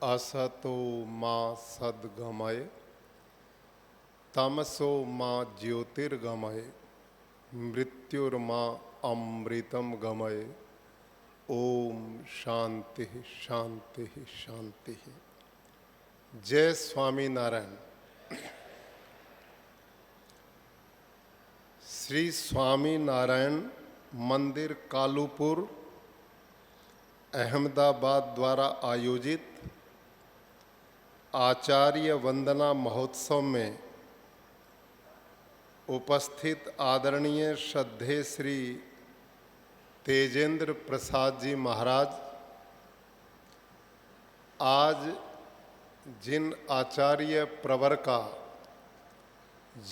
असतो मां सद्गमय तमसो मां ज्योतिर्गमय मृत्युर्मा अमृतम गमय। ओम शांति शांति शांति। जय स्वामी नारायण। श्री स्वामी नारायण मंदिर कालूपुर अहमदाबाद द्वारा आयोजित आचार्य वंदना महोत्सव में उपस्थित आदरणीय श्रद्धेय श्री तेजेंद्र प्रसाद जी महाराज, आज जिन आचार्य प्रवर का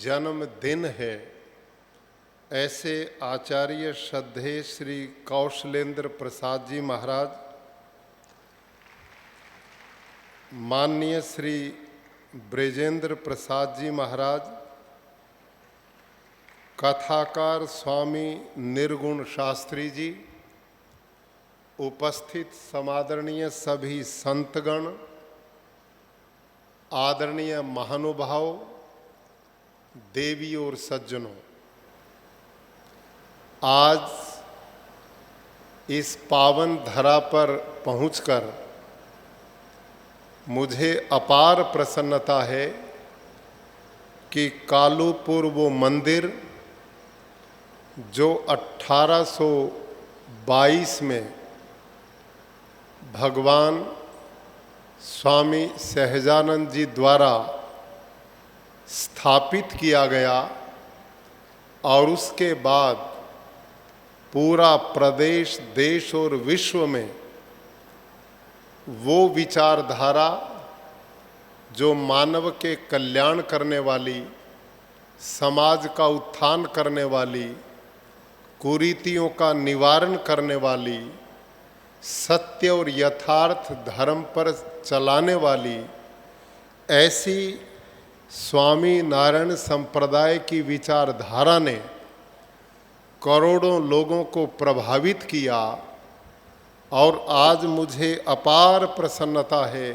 जन्मदिन है, ऐसे आचार्य श्रद्धेय श्री कौशलेंद्र प्रसाद जी महाराज, माननीय श्री ब्रजेंद्र प्रसाद जी महाराज, कथाकार स्वामी निर्गुण शास्त्री जी, उपस्थित समादरणीय सभी संतगण, आदरणीय महानुभाव, देवी और सज्जनों, आज इस पावन धरा पर पहुंचकर मुझे अपार प्रसन्नता है कि कालूपुर वो मंदिर जो 1822 में भगवान स्वामी सहजानंद जी द्वारा स्थापित किया गया और उसके बाद पूरा प्रदेश, देश और विश्व में वो विचारधारा जो मानव के कल्याण करने वाली, समाज का उत्थान करने वाली, कुरीतियों का निवारण करने वाली, सत्य और यथार्थ धर्म पर चलाने वाली, ऐसी स्वामी नारायण संप्रदाय की विचारधारा ने करोड़ों लोगों को प्रभावित किया। और आज मुझे अपार प्रसन्नता है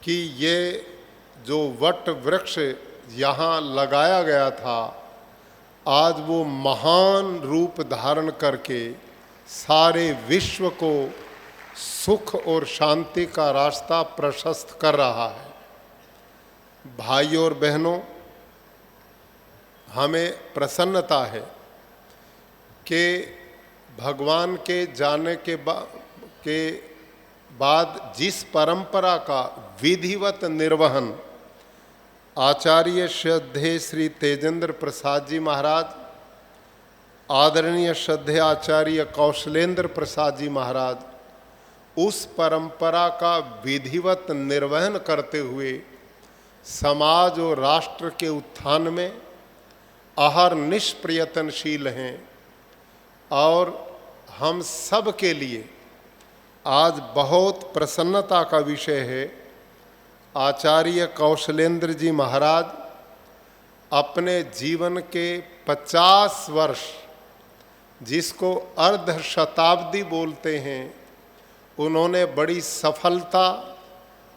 कि ये जो वट वृक्ष यहाँ लगाया गया था, आज वो महान रूप धारण करके सारे विश्व को सुख और शांति का रास्ता प्रशस्त कर रहा है। भाइयों और बहनों, हमें प्रसन्नता है कि भगवान के जाने के बाद जिस परंपरा का विधिवत निर्वहन आचार्य श्रद्धेय श्री तेजेंद्र प्रसाद जी महाराज, आदरणीय श्रद्धेय आचार्य कौशलेंद्र प्रसाद जी महाराज, उस परंपरा का विधिवत निर्वहन करते हुए समाज और राष्ट्र के उत्थान में अहर्निश प्रयत्नशील हैं। और हम सब के लिए आज बहुत प्रसन्नता का विषय है, आचार्य कौशलेंद्र जी महाराज अपने जीवन के 50 वर्ष, जिसको अर्ध शताब्दी बोलते हैं, उन्होंने बड़ी सफलता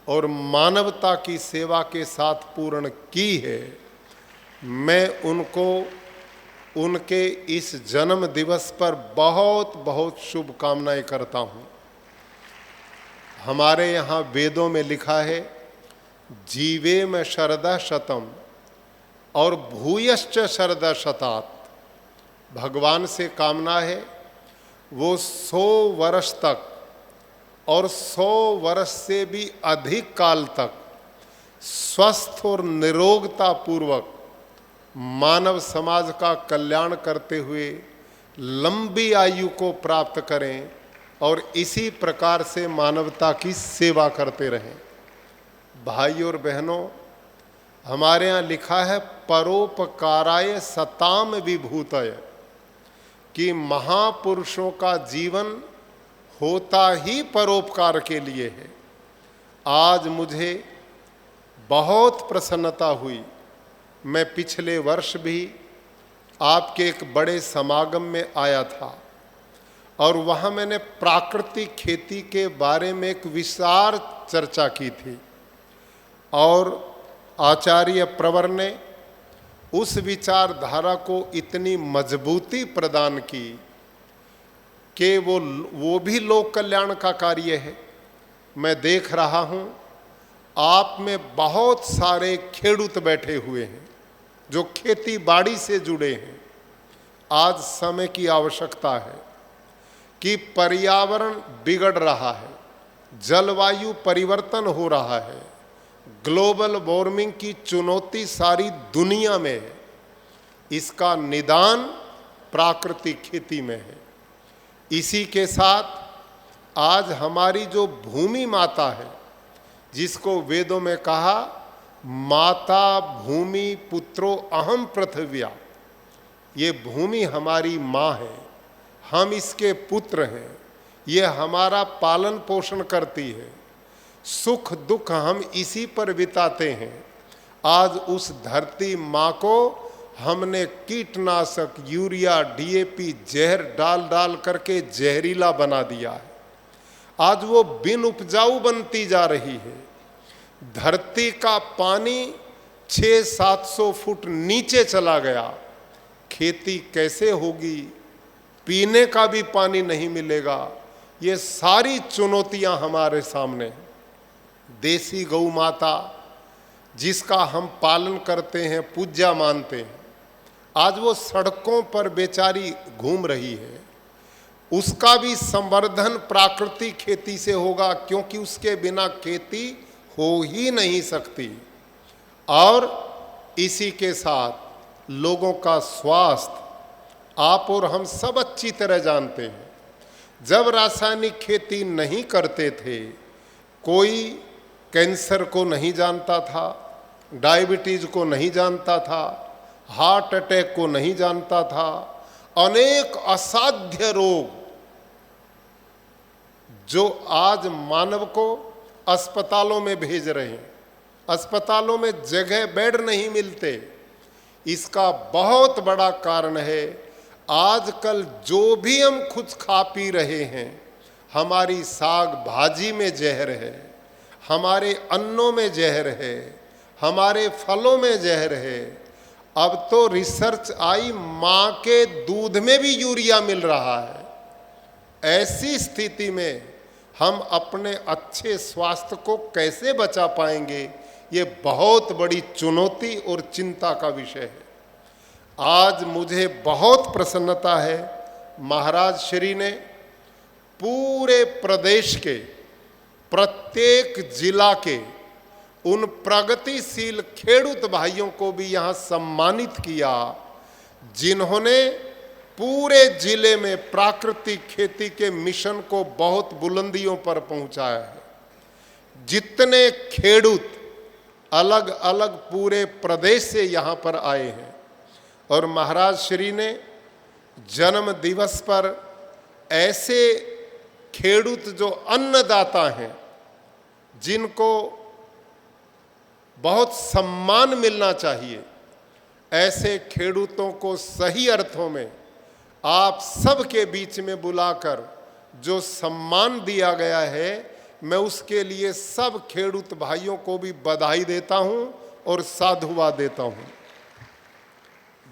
और मानवता की सेवा के साथ पूर्ण की है। मैं उनको उनके इस जन्म दिवस पर बहुत बहुत शुभकामनाएं करता हूँ। हमारे यहाँ वेदों में लिखा है, जीवे में शरदा शतम और भूयश्च शरदा शतात। भगवान से कामना है वो 100 वर्ष तक और 100 वर्ष से भी अधिक काल तक स्वस्थ और निरोगता पूर्वक मानव समाज का कल्याण करते हुए लंबी आयु को प्राप्त करें और इसी प्रकार से मानवता की सेवा करते रहें। भाइयों और बहनों, हमारे यहाँ लिखा है परोपकाराय सताम विभूतय, कि महापुरुषों का जीवन होता ही परोपकार के लिए है। आज मुझे बहुत प्रसन्नता हुई। मैं पिछले वर्ष भी आपके एक बड़े समागम में आया था और वहाँ मैंने प्राकृतिक खेती के बारे में एक विस्तार चर्चा की थी और आचार्य प्रवर ने उस विचारधारा को इतनी मजबूती प्रदान की कि वो भी लोक कल्याण का कार्य है। मैं देख रहा हूँ आप में बहुत सारे खेडूत बैठे हुए हैं जो खेती बाड़ी से जुड़े हैं। आज समय की आवश्यकता है कि पर्यावरण बिगड़ रहा है, जलवायु परिवर्तन हो रहा है, ग्लोबल वार्मिंग की चुनौती सारी दुनिया में है। इसका निदान प्राकृतिक खेती में है। इसी के साथ आज हमारी जो भूमि माता है, जिसको वेदों में कहा माता भूमि पुत्रो अहम पृथिव्या, ये भूमि हमारी माँ है, हम इसके पुत्र हैं, ये हमारा पालन पोषण करती है, सुख दुख हम इसी पर बिताते हैं। आज उस धरती माँ को हमने कीटनाशक यूरिया डीएपी जहर डाल डाल करके जहरीला बना दिया है। आज वो बिन उपजाऊ बनती जा रही है। धरती का पानी 600-700 फुट नीचे चला गया। खेती कैसे होगी? पीने का भी पानी नहीं मिलेगा। ये सारी चुनौतियां हमारे सामने हैं। देसी गौ माता जिसका हम पालन करते हैं, पूज्या मानते हैं, आज वो सड़कों पर बेचारी घूम रही है। उसका भी संवर्धन प्राकृतिक खेती से होगा, क्योंकि उसके बिना खेती हो ही नहीं सकती। और इसी के साथ लोगों का स्वास्थ्य आप और हम सब अच्छी तरह जानते हैं। जब रासायनिक खेती नहीं करते थे, कोई कैंसर को नहीं जानता था, डायबिटीज को नहीं जानता था, हार्ट अटैक को नहीं जानता था। अनेक असाध्य रोग जो आज मानव को अस्पतालों में भेज रहे हैं, अस्पतालों में जगह बेड नहीं मिलते। इसका बहुत बड़ा कारण है आजकल जो भी हम खुद खा पी रहे हैं, हमारी साग भाजी में जहर है, हमारे अन्नों में जहर है, हमारे फलों में जहर है। अब तो रिसर्च आई, माँ के दूध में भी यूरिया मिल रहा है। ऐसी स्थिति में हम अपने अच्छे स्वास्थ्य को कैसे बचा पाएंगे? ये बहुत बड़ी चुनौती और चिंता का विषय है। आज मुझे बहुत प्रसन्नता है, महाराज श्री ने पूरे प्रदेश के प्रत्येक जिला के उन प्रगतिशील खेडूत भाइयों को भी यहाँ सम्मानित किया, जिन्होंने पूरे जिले में प्राकृतिक खेती के मिशन को बहुत बुलंदियों पर पहुंचाया है। जितने खेडूत अलग अलग पूरे प्रदेश से यहाँ पर आए हैं, और महाराज श्री ने जन्म दिवस पर ऐसे खेडूत जो अन्नदाता हैं, जिनको बहुत सम्मान मिलना चाहिए, ऐसे खेडूतों को सही अर्थों में आप सबके बीच में बुलाकर जो सम्मान दिया गया है, मैं उसके लिए सब खेडूत भाइयों को भी बधाई देता हूं और साधुवाद देता हूं।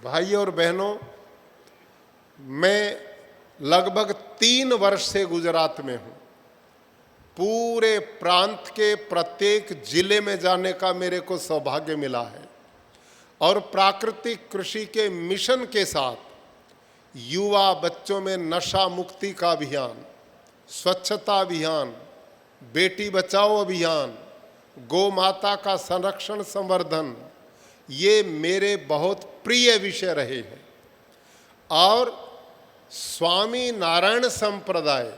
भाइयों और बहनों, मैं लगभग 3 वर्ष से गुजरात में हूं। पूरे प्रांत के प्रत्येक जिले में जाने का मेरे को सौभाग्य मिला है, और प्राकृतिक कृषि के मिशन के साथ युवा बच्चों में नशा मुक्ति का अभियान, स्वच्छता अभियान, बेटी बचाओ अभियान, गौ माता का संरक्षण संवर्धन, ये मेरे बहुत प्रिय विषय रहे हैं। और स्वामी नारायण संप्रदाय,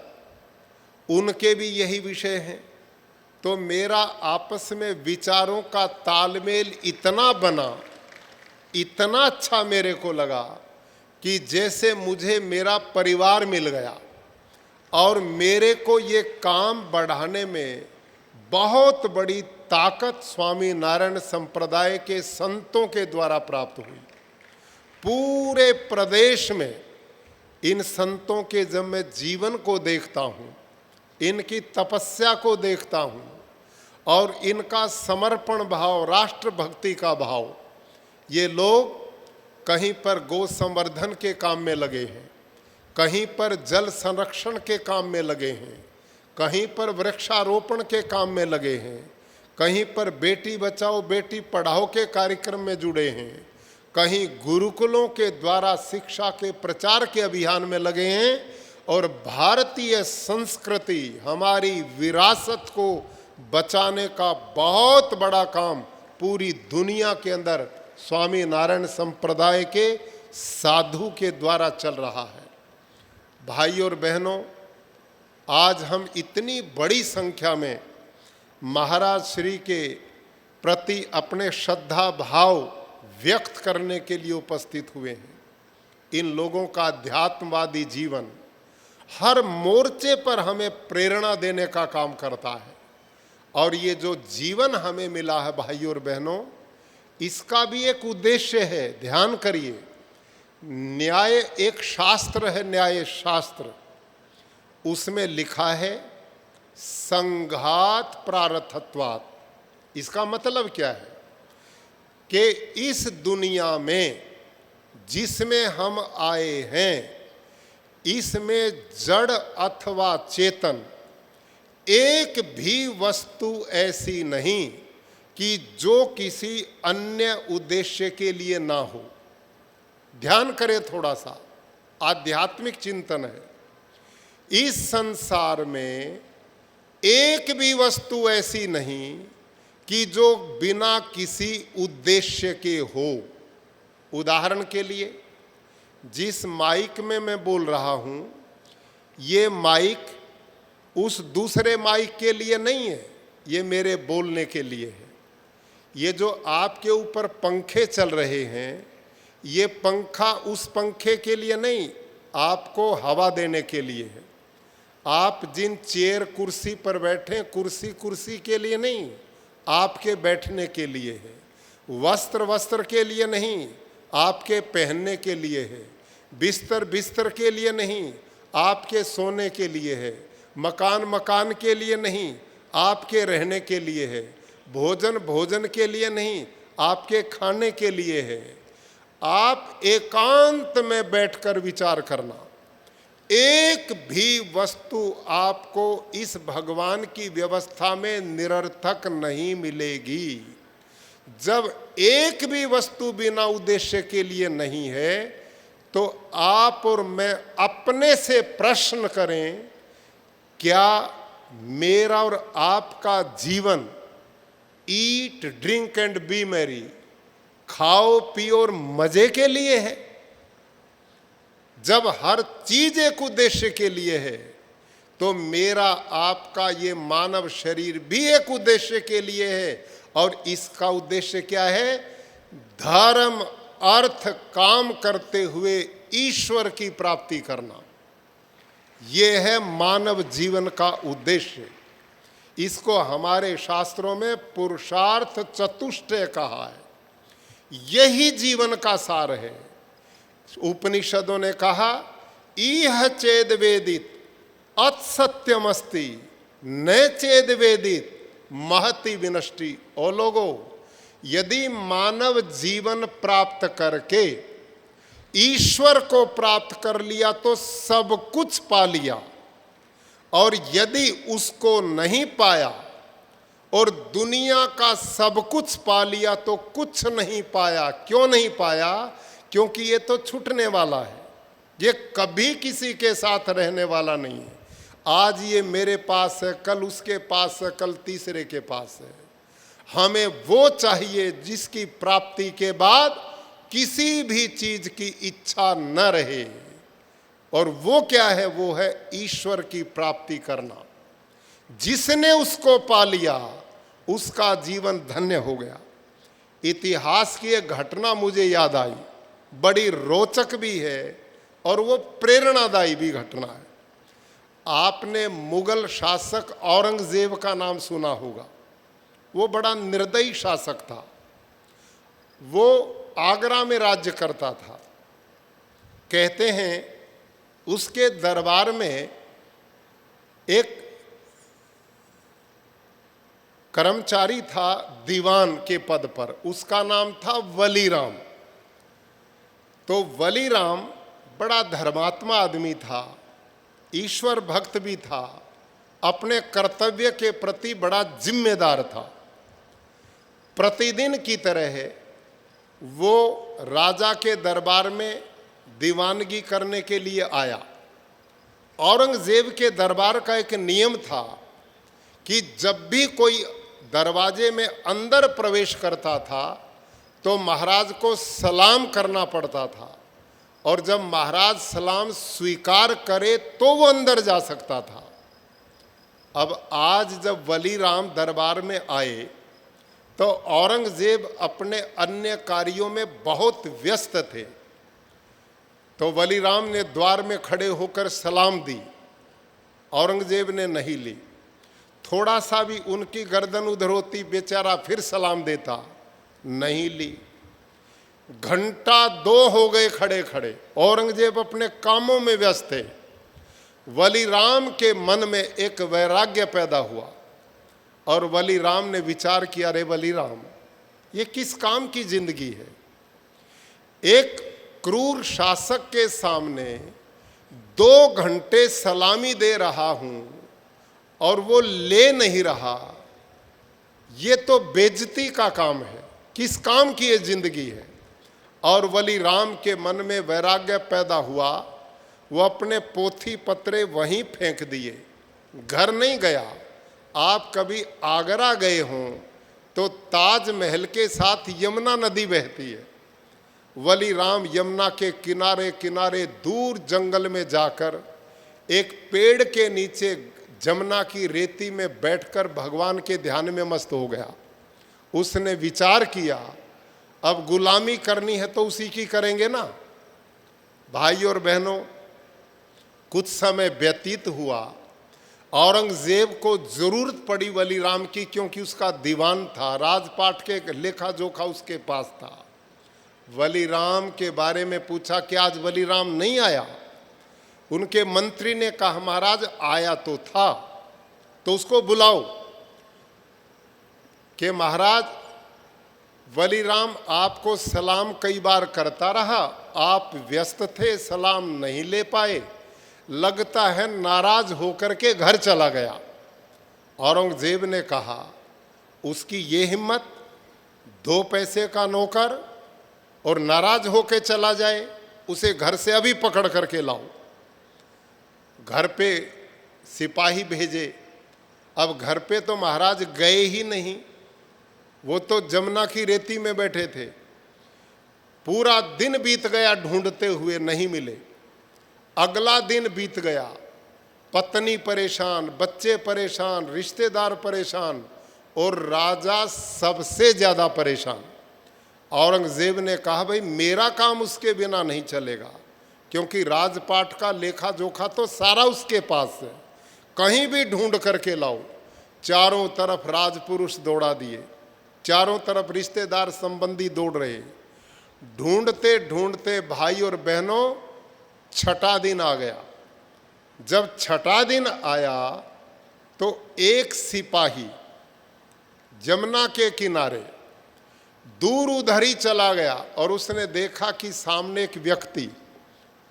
उनके भी यही विषय हैं। तो मेरा आपस में विचारों का तालमेल इतना बना, इतना अच्छा मेरे को लगा कि जैसे मुझे मेरा परिवार मिल गया, और मेरे को ये काम बढ़ाने में बहुत बड़ी ताकत स्वामी नारायण संप्रदाय के संतों के द्वारा प्राप्त हुई। पूरे प्रदेश में इन संतों के जब मैं जीवन को देखता हूँ, इनकी तपस्या को देखता हूँ और इनका समर्पण भाव, राष्ट्र भक्ति का भाव, ये लोग कहीं पर गौ संवर्धन के काम में लगे हैं, कहीं पर जल संरक्षण के काम में लगे हैं, कहीं पर वृक्षारोपण के काम में लगे हैं, कहीं पर बेटी बचाओ बेटी पढ़ाओ के कार्यक्रम में जुड़े हैं, कहीं गुरुकुलों के द्वारा शिक्षा के प्रचार के अभियान में लगे हैं और भारतीय संस्कृति, हमारी विरासत को बचाने का बहुत बड़ा काम पूरी दुनिया के अंदर स्वामी नारायण संप्रदाय के साधु के द्वारा चल रहा है। भाई और बहनों, आज हम इतनी बड़ी संख्या में महाराज श्री के प्रति अपने श्रद्धा भाव व्यक्त करने के लिए उपस्थित हुए हैं। इन लोगों का अध्यात्मवादी जीवन हर मोर्चे पर हमें प्रेरणा देने का काम करता है और ये जो जीवन हमें मिला है भाई और बहनों, इसका भी एक उद्देश्य है। ध्यान करिए, न्याय एक शास्त्र है, न्याय शास्त्र, उसमें लिखा है संघात प्रारब्धत्वात्। इसका मतलब क्या है कि इस दुनिया में जिसमें हम आए हैं, इसमें जड़ अथवा चेतन एक भी वस्तु ऐसी नहीं कि जो किसी अन्य उद्देश्य के लिए ना हो। ध्यान करें, थोड़ा सा आध्यात्मिक चिंतन है। इस संसार में एक भी वस्तु ऐसी नहीं कि जो बिना किसी उद्देश्य के हो। उदाहरण के लिए, जिस माइक में मैं बोल रहा हूं, ये माइक उस दूसरे माइक के लिए नहीं है, ये मेरे बोलने के लिए है। ये जो आपके ऊपर पंखे चल रहे हैं, ये पंखा उस पंखे के लिए नहीं, आपको हवा देने के लिए है। आप जिन चेयर कुर्सी पर बैठे, कुर्सी के लिए नहीं, आपके बैठने के लिए है। वस्त्र वस्त्र के लिए नहीं, आपके पहनने के लिए है। बिस्तर के लिए नहीं, आपके सोने के लिए है। मकान के लिए नहीं, आपके रहने के लिए है। भोजन के लिए नहीं, आपके खाने के लिए है। आप एकांत में बैठकर विचार करना, एक भी वस्तु आपको इस भगवान की व्यवस्था में निरर्थक नहीं मिलेगी। जब एक भी वस्तु बिना उद्देश्य के लिए नहीं है, तो आप और मैं अपने से प्रश्न करें, क्या मेरा और आपका जीवन eat drink and B Mary, खाओ पियो और मजे के लिए है? जब हर चीज एक उद्देश्य के लिए है, तो मेरा आपका ये मानव शरीर भी एक उद्देश्य के लिए है। और इसका उद्देश्य क्या है? धर्म अर्थ काम करते हुए ईश्वर की प्राप्ति करना। ये है मानव जीवन का उद्देश्य। इसको हमारे शास्त्रों में पुरुषार्थ चतुष्टय कहा है। यही जीवन का सार है। उपनिषदों ने कहा, इह चेद वेदित अत्सत्यमस्ति, न चेद वेदित महति विनष्टि। ओ लोगो, यदि मानव जीवन प्राप्त करके ईश्वर को प्राप्त कर लिया तो सब कुछ पा लिया, और यदि उसको नहीं पाया और दुनिया का सब कुछ पा लिया तो कुछ नहीं पाया। क्यों नहीं पाया? क्योंकि ये तो छूटने वाला है, ये कभी किसी के साथ रहने वाला नहीं है। आज ये मेरे पास है, कल उसके पास है, कल तीसरे के पास है। हमें वो चाहिए जिसकी प्राप्ति के बाद किसी भी चीज की इच्छा न रहे। और वो क्या है? वो है ईश्वर की प्राप्ति करना। जिसने उसको पा लिया, उसका जीवन धन्य हो गया। इतिहास की एक घटना मुझे याद आई, बड़ी रोचक भी है और वो प्रेरणादायी भी घटना है। आपने मुगल शासक औरंगजेब का नाम सुना होगा। वो बड़ा निर्दयी शासक था। वो आगरा में राज्य करता था। कहते हैं उसके दरबार में एक कर्मचारी था दीवान के पद पर, उसका नाम था वलीराम। तो वलीराम बड़ा धर्मात्मा आदमी था, ईश्वर भक्त भी था, अपने कर्तव्य के प्रति बड़ा जिम्मेदार था। प्रतिदिन की तरह वो राजा के दरबार में दीवानगी करने के लिए आया। औरंगजेब के दरबार का एक नियम था कि जब भी कोई दरवाजे में अंदर प्रवेश करता था तो महाराज को सलाम करना पड़ता था, और जब महाराज सलाम स्वीकार करे तो वो अंदर जा सकता था। अब आज जब वलीराम दरबार में आए तो औरंगजेब अपने अन्य कार्यों में बहुत व्यस्त थे। तो वलीराम ने द्वार में खड़े होकर सलाम दी, औरंगजेब ने नहीं ली। थोड़ा सा भी उनकी गर्दन उधर होती, बेचारा फिर सलाम देता, नहीं ली। घंटा 2 हो गए खड़े खड़े, औरंगजेब अपने कामों में व्यस्त थे। वलीराम के मन में एक वैराग्य पैदा हुआ और वलीराम ने विचार किया, अरे वलीराम, ये किस काम की जिंदगी है? एक क्रूर शासक के सामने 2 घंटे सलामी दे रहा हूं और वो ले नहीं रहा, ये तो बेइज्जती का काम है, किस काम की ये जिंदगी है? और वलीराम के मन में वैराग्य पैदा हुआ, वो अपने पोथी पत्रे वहीं फेंक दिए, घर नहीं गया। आप कभी आगरा गए हों तो ताजमहल के साथ यमुना नदी बहती है। वलीराम यमुना के किनारे किनारे दूर जंगल में जाकर एक पेड़ के नीचे जमुना की रेती में बैठकर भगवान के ध्यान में मस्त हो गया। उसने विचार किया, अब गुलामी करनी है तो उसी की करेंगे ना। भाई और बहनों, कुछ समय व्यतीत हुआ, औरंगजेब को जरूरत पड़ी वलीराम की, क्योंकि उसका दीवान था, राजपाट के लेखा जोखा उसके पास था। वलीराम के बारे में पूछा कि आज वलीराम नहीं आया। उनके मंत्री ने कहा, महाराज आया तो था, तो उसको बुलाओ। कि महाराज, वलीराम आपको सलाम कई बार करता रहा, आप व्यस्त थे, सलाम नहीं ले पाए, लगता है नाराज होकर के घर चला गया। औरंगजेब ने कहा, उसकी ये हिम्मत, 2 पैसे का नौकर और नाराज होके चला जाए, उसे घर से अभी पकड़ करके लाओ। घर पे सिपाही भेजे। अब घर पे तो महाराज गए ही नहीं, वो तो जमुना की रेती में बैठे थे। पूरा दिन बीत गया ढूंढते हुए, नहीं मिले। अगला दिन बीत गया, पत्नी परेशान, बच्चे परेशान, रिश्तेदार परेशान और राजा सबसे ज्यादा परेशान। औरंगजेब ने कहा, भाई मेरा काम उसके बिना नहीं चलेगा, क्योंकि राजपाट का लेखा जोखा तो सारा उसके पास है, कहीं भी ढूंढ करके लाओ। चारों तरफ राजपुरुष दौड़ा दिए, चारों तरफ रिश्तेदार संबंधी दौड़ रहे। ढूंढते ढूंढते भाई और बहनों, 6ठा दिन आ गया। जब 6ठा दिन आया तो एक सिपाही जमुना के किनारे दूर उधर ही चला गया और उसने देखा कि सामने एक व्यक्ति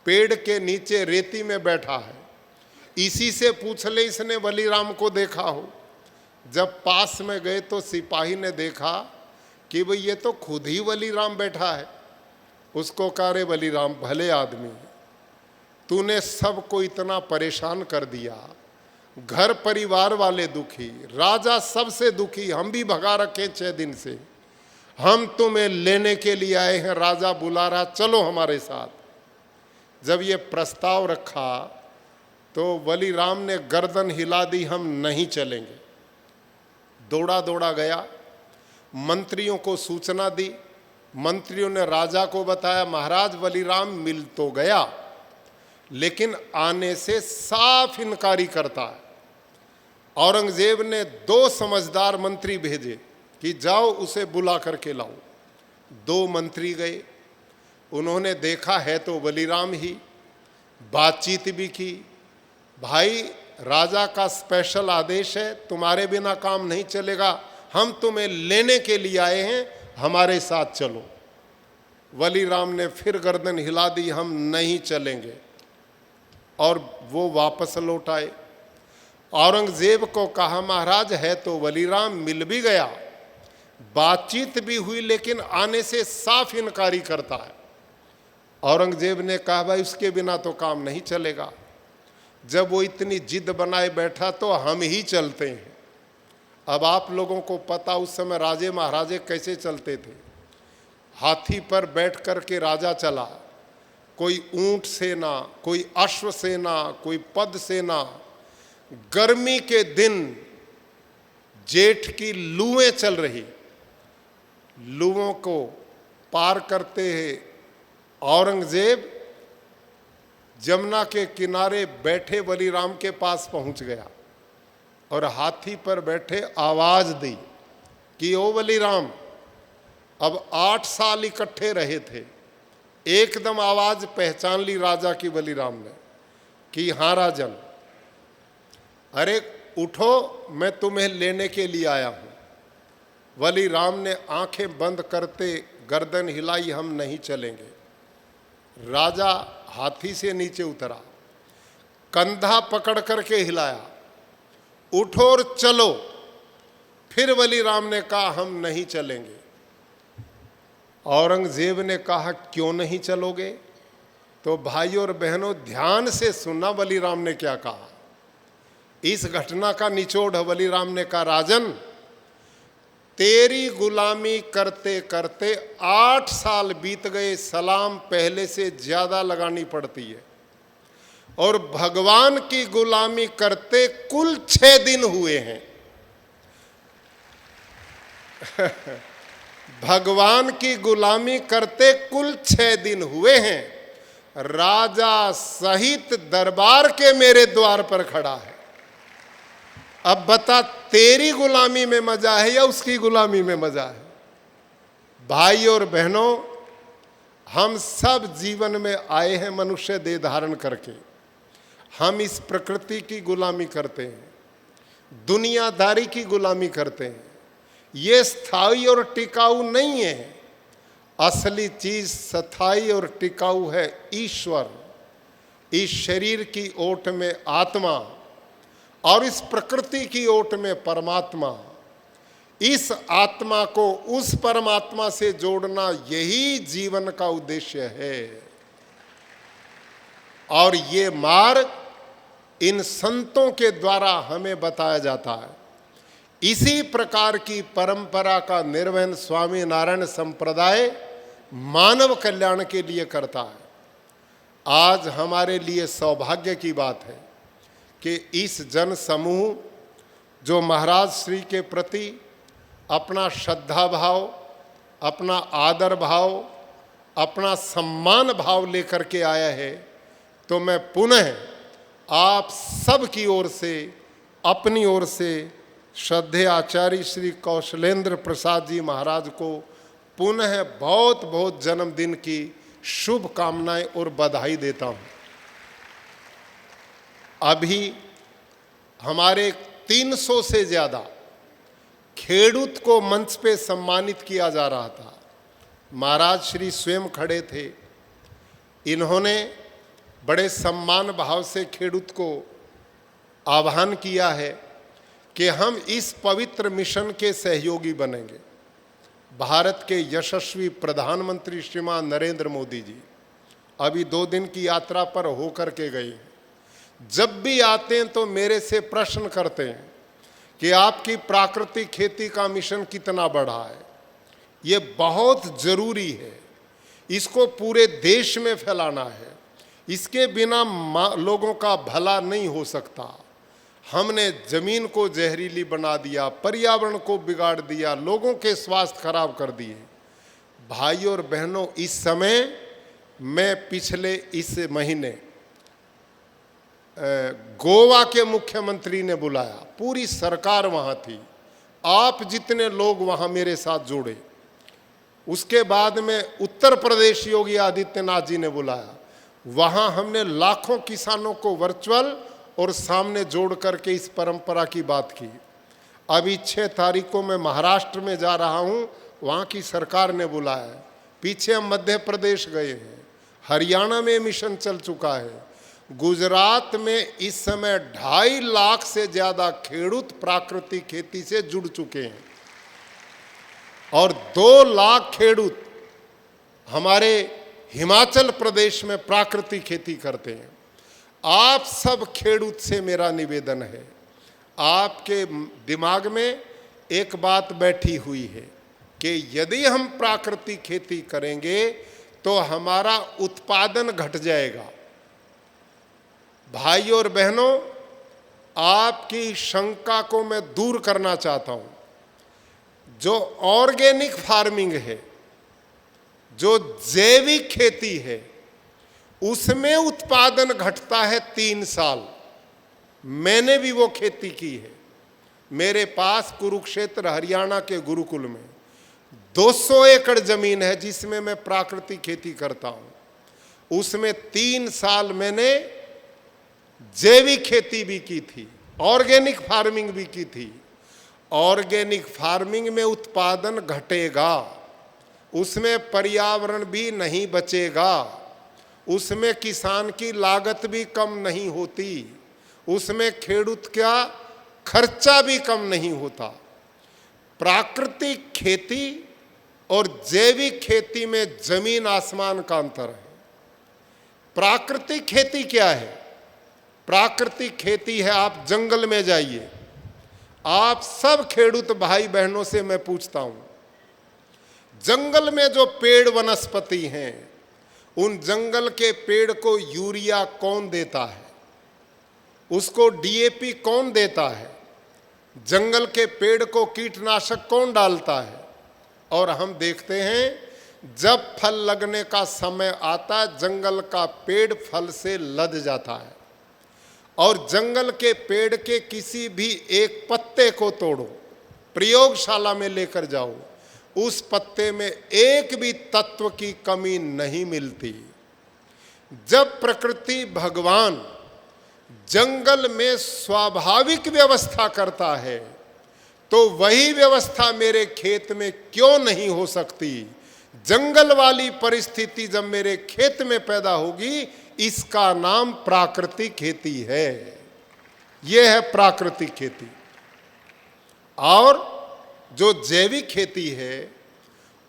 पेड़ के नीचे रेती में बैठा है। इसी से पूछ ले, इसने वलीराम को देखा हो। जब पास में गए तो सिपाही ने देखा कि भाई ये तो खुद ही वलीराम बैठा है। उसको कहा, रे वलीराम, भले आदमी, तूने सबको इतना परेशान कर दिया, घर परिवार वाले दुखी, राजा सबसे दुखी, हम भी भगा रखे 6 दिन से, हम तुम्हें लेने के लिए आए हैं, राजा बुला रहा, चलो हमारे साथ। जब ये प्रस्ताव रखा तो वलीराम ने गर्दन हिला दी, हम नहीं चलेंगे। दौड़ा दौड़ा गया, मंत्रियों को सूचना दी। मंत्रियों ने राजा को बताया, महाराज वलीराम मिल तो गया, लेकिन आने से साफ इनकारी करता है। औरंगजेब ने 2 समझदार मंत्री भेजे कि जाओ उसे बुला करके लाओ। 2 मंत्री गए, उन्होंने देखा है तो वलीराम ही। बातचीत भी की। भाई राजा का स्पेशल आदेश है, तुम्हारे बिना काम नहीं चलेगा, हम तुम्हें लेने के लिए आए हैं, हमारे साथ चलो। वली राम ने फिर गर्दन हिला दी, हम नहीं चलेंगे, और वो वापस लौट आए। औरंगजेब को कहा महाराज है तो वली राम, मिल भी गया, बातचीत भी हुई, लेकिन आने से साफ इनकारी करता है। औरंगजेब ने कहा भाई उसके बिना तो काम नहीं चलेगा। जब वो इतनी जिद बनाए बैठा तो हम ही चलते हैं। अब आप लोगों को पता उस समय राजे महाराजे कैसे चलते थे। हाथी पर बैठ कर के राजा चला, कोई ऊंट सेना, कोई अश्व सेना, कोई पद सेना। गर्मी के दिन जेठ की लूएं चल रही, लूओं को पार करते हैं औरंगजेब जमुना के किनारे बैठे वली राम के पास पहुंच गया और हाथी पर बैठे आवाज दी कि ओ वली राम, अब 8 साल इकट्ठे रहे थे, एकदम आवाज पहचान ली राजा की वली राम ने कि हाँ राजन, अरे उठो, मैं तुम्हें लेने के लिए आया हूं। वली राम ने आंखें बंद करते गर्दन हिलाई, हम नहीं चलेंगे। राजा हाथी से नीचे उतरा, कंधा पकड़ करके हिलाया, उठो और चलो। फिर वली राम ने कहा हम नहीं चलेंगे। औरंगजेब ने कहा क्यों नहीं चलोगे? तो भाइयों और बहनों ध्यान से सुनना वली राम ने क्या कहा। इस घटना का निचोड़ वली राम ने कहा राजन, तेरी गुलामी करते करते 8 साल बीत गए, सलाम पहले से ज्यादा लगानी पड़ती है, और भगवान की गुलामी करते कुल 6 दिन हुए हैं। भगवान की गुलामी करते कुल 6 दिन हुए हैं। राजा सहित दरबार के मेरे द्वार पर खड़ा है। अब बता, तेरी गुलामी में मजा है या उसकी गुलामी में मजा है? भाई और बहनों, हम सब जीवन में आए हैं मनुष्य देह धारण करके। हम इस प्रकृति की गुलामी करते हैं, दुनियादारी की गुलामी करते हैं। ये स्थायी और टिकाऊ नहीं है। असली चीज स्थायी और टिकाऊ है ईश्वर। इस शरीर की ओट में आत्मा और इस प्रकृति की ओट में परमात्मा। इस आत्मा को उस परमात्मा से जोड़ना, यही जीवन का उद्देश्य है। और ये मार्ग इन संतों के द्वारा हमें बताया जाता है। इसी प्रकार की परंपरा का निर्वहन स्वामी नारायण संप्रदाय मानव कल्याण के लिए करता है। आज हमारे लिए सौभाग्य की बात है कि इस जन समूह जो महाराज श्री के प्रति अपना श्रद्धा भाव, अपना आदर भाव, अपना सम्मान भाव लेकर के आया है, तो मैं पुनः आप सब की ओर से, अपनी ओर से श्रद्धेय आचार्य श्री कौशलेंद्र प्रसाद जी महाराज को पुनः बहुत बहुत जन्मदिन की शुभकामनाएं और बधाई देता हूं। अभी हमारे 300 से ज़्यादा खेडूत को मंच पे सम्मानित किया जा रहा था। महाराज श्री स्वयं खड़े थे। इन्होंने बड़े सम्मान भाव से खेडूत को आह्वान किया है कि हम इस पवित्र मिशन के सहयोगी बनेंगे। भारत के यशस्वी प्रधानमंत्री श्रीमान नरेंद्र मोदी जी अभी 2 दिन की यात्रा पर होकर के गए। जब भी आते हैं तो मेरे से प्रश्न करते हैं कि आपकी प्राकृतिक खेती का मिशन कितना बढ़ा है। ये बहुत जरूरी है, इसको पूरे देश में फैलाना है। इसके बिना लोगों का भला नहीं हो सकता। हमने जमीन को जहरीली बना दिया, पर्यावरण को बिगाड़ दिया, लोगों के स्वास्थ्य खराब कर दिए। भाइयों और बहनों, इस समय मैं पिछले इस महीने गोवा के मुख्यमंत्री ने बुलाया, पूरी सरकार वहाँ थी, आप जितने लोग वहाँ मेरे साथ जुड़े। उसके बाद में उत्तर प्रदेश योगी आदित्यनाथ जी ने बुलाया, वहाँ हमने लाखों किसानों को वर्चुअल और सामने जोड़ करके इस परंपरा की बात की। अभी 6 तारीख को मैं महाराष्ट्र में जा रहा हूँ, वहाँ की सरकार ने बुलाया है। पीछे हम मध्य प्रदेश गए हैं, हरियाणा में मिशन चल चुका है। गुजरात में इस समय 2.5 लाख से ज़्यादा खेडूत प्राकृतिक खेती से जुड़ चुके हैं और 2 लाख खेडूत हमारे हिमाचल प्रदेश में प्राकृतिक खेती करते हैं। आप सब खेडूत से मेरा निवेदन है, आपके दिमाग में एक बात बैठी हुई है कि यदि हम प्राकृतिक खेती करेंगे तो हमारा उत्पादन घट जाएगा। भाई और बहनों, आपकी शंका को मैं दूर करना चाहता हूं। जो ऑर्गेनिक फार्मिंग है, जो जैविक खेती है, उसमें उत्पादन घटता है 3 साल। मैंने भी वो खेती की है। मेरे पास कुरुक्षेत्र हरियाणा के गुरुकुल में 200 एकड़ जमीन है जिसमें मैं प्राकृतिक खेती करता हूं। उसमें 3 साल मैंने जैविक खेती भी की थी, ऑर्गेनिक फार्मिंग भी की थी। ऑर्गेनिक फार्मिंग में उत्पादन घटेगा, उसमें पर्यावरण भी नहीं बचेगा, उसमें किसान की लागत भी कम नहीं होती, उसमें खेडूत का खर्चा भी कम नहीं होता। प्राकृतिक खेती और जैविक खेती में जमीन आसमान का अंतर है। प्राकृतिक खेती क्या है? प्राकृतिक खेती है, आप जंगल में जाइए। आप सब खेडूत भाई बहनों से मैं पूछता हूं, जंगल में जो पेड़ वनस्पति हैं, उन जंगल के पेड़ को यूरिया कौन देता है? उसको डीएपी कौन देता है? जंगल के पेड़ को कीटनाशक कौन डालता है? और हम देखते हैं जब फल लगने का समय आता, जंगल का पेड़ फल से लद जाता है। और जंगल के पेड़ के किसी भी एक पत्ते को तोड़ो, प्रयोगशाला में लेकर जाओ, उस पत्ते में एक भी तत्व की कमी नहीं मिलती। जब प्रकृति भगवान जंगल में स्वाभाविक व्यवस्था करता है तो वही व्यवस्था मेरे खेत में क्यों नहीं हो सकती? जंगल वाली परिस्थिति जब मेरे खेत में पैदा होगी, इसका नाम प्राकृतिक खेती है। यह है प्राकृतिक खेती। और जो जैविक खेती है,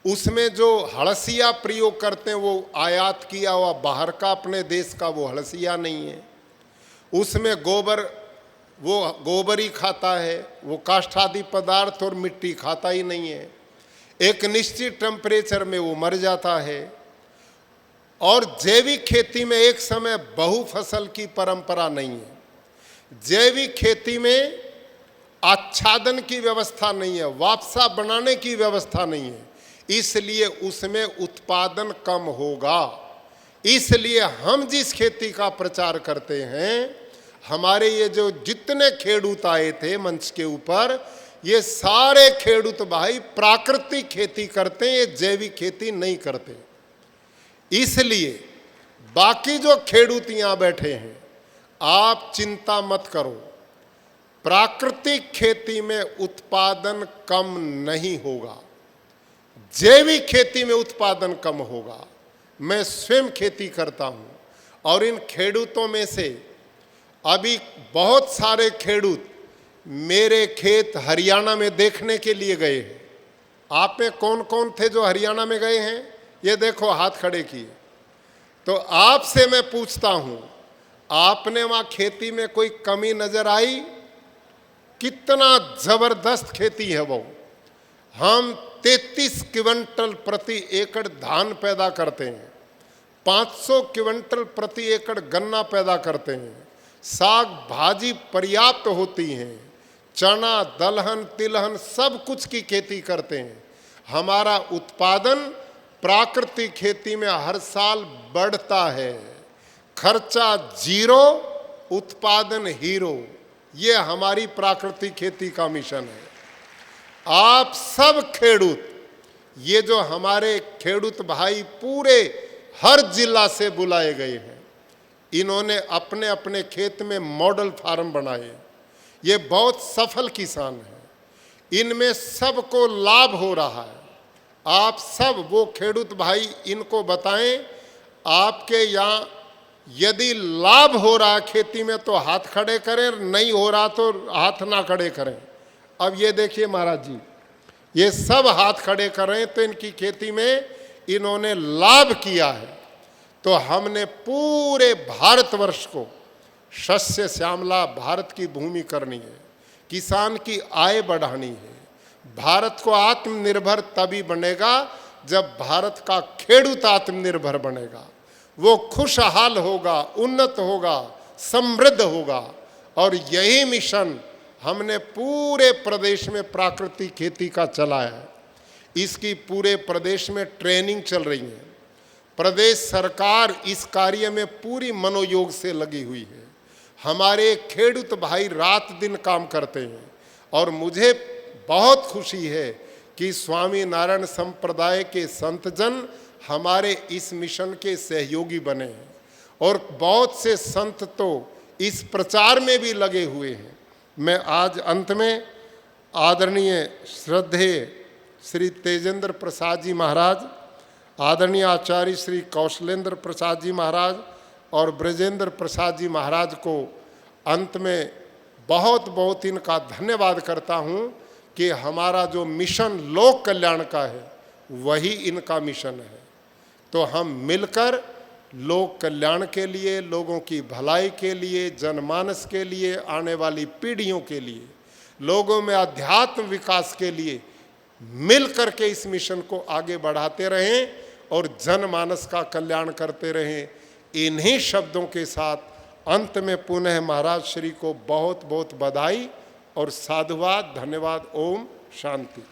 उसमें जो हड़सिया प्रयोग करते हैं, वो आयात किया हुआ बाहर का, अपने देश का वो हड़सिया नहीं है। उसमें गोबर, वो गोबर ही खाता है, वो काष्ठादि पदार्थ और मिट्टी खाता ही नहीं है। एक निश्चित टेम्परेचर में वो मर जाता है। और जैविक खेती में एक समय बहु फसल की परंपरा नहीं है। जैविक खेती में आच्छादन की व्यवस्था नहीं है, वापसा बनाने की व्यवस्था नहीं है, इसलिए उसमें उत्पादन कम होगा। इसलिए हम जिस खेती का प्रचार करते हैं, हमारे ये जो जितने खेडूत आए थे मंच के ऊपर, ये सारे खेडूत भाई प्राकृतिक खेती करते हैं, ये जैविक खेती नहीं करते। इसलिए बाकी जो खेडूत यहाँ बैठे हैं, आप चिंता मत करो, प्राकृतिक खेती में उत्पादन कम नहीं होगा, जैविक खेती में उत्पादन कम होगा। मैं स्वयं खेती करता हूँ और इन खेडूतों में से अभी बहुत सारे खेडूत मेरे खेत हरियाणा में देखने के लिए गए हैं। आप में कौन कौन थे जो हरियाणा में गए हैं? ये देखो, हाथ खड़े किए। तो आपसे मैं पूछता हूँ, आपने वहाँ खेती में कोई कमी नजर आई? कितना जबरदस्त खेती है वो। हम 33 क्विंटल प्रति एकड़ धान पैदा करते हैं, 500 क्विंटल प्रति एकड़ गन्ना पैदा करते हैं, साग भाजी पर्याप्त होती हैं, चना दलहन तिलहन सब कुछ की खेती करते हैं। हमारा उत्पादन प्राकृतिक खेती में हर साल बढ़ता है। खर्चा 0, उत्पादन हीरो। ये हमारी प्राकृतिक खेती का मिशन है। आप सब खेडूत, ये जो हमारे खेडूत भाई पूरे हर जिला से बुलाए गए हैं, इन्होंने अपने अपने खेत में मॉडल फार्म बनाए। ये बहुत सफल किसान हैं, इनमें सबको लाभ हो रहा है। आप सब वो खेडूत भाई इनको बताएं, आपके यहाँ यदि लाभ हो रहा है खेती में तो हाथ खड़े करें, नहीं हो रहा तो हाथ ना खड़े करें। अब ये देखिए महाराज जी, ये सब हाथ खड़े कर रहे हैं, तो इनकी खेती में इन्होंने लाभ किया है। तो हमने पूरे भारतवर्ष को शस्य श्यामला भारत की भूमि करनी है, किसान की आय बढ़ानी है। भारत को आत्मनिर्भर तभी बनेगा जब भारत का खेडूत आत्मनिर्भर बनेगा, वो खुशहाल होगा, उन्नत होगा, समृद्ध होगा। और यही मिशन हमने पूरे प्रदेश में प्राकृतिक खेती का चलाया है। इसकी पूरे प्रदेश में ट्रेनिंग चल रही है। प्रदेश सरकार इस कार्य में पूरी मनोयोग से लगी हुई है। हमारे खेडूत भाई रात दिन काम करते हैं और मुझे बहुत खुशी है कि स्वामी नारायण संप्रदाय के संतजन हमारे इस मिशन के सहयोगी बने हैं और बहुत से संत तो इस प्रचार में भी लगे हुए हैं। मैं आज अंत में आदरणीय श्रद्धेय श्री तेजेंद्र प्रसाद जी महाराज, आदरणीय आचार्य श्री कौशलेंद्र प्रसाद जी महाराज और ब्रजेंद्र प्रसाद जी महाराज को अंत में बहुत बहुत इनका धन्यवाद करता हूँ कि हमारा जो मिशन लोक कल्याण का है वही इनका मिशन है। तो हम मिलकर लोक कल्याण के लिए, लोगों की भलाई के लिए, जनमानस के लिए, आने वाली पीढ़ियों के लिए, लोगों में अध्यात्म विकास के लिए मिल करके इस मिशन को आगे बढ़ाते रहें और जनमानस का कल्याण करते रहें। इन्हीं शब्दों के साथ अंत में पुनः महाराज श्री को बहुत बहुत बधाई और साधुवाद, धन्यवाद। ओम शांति।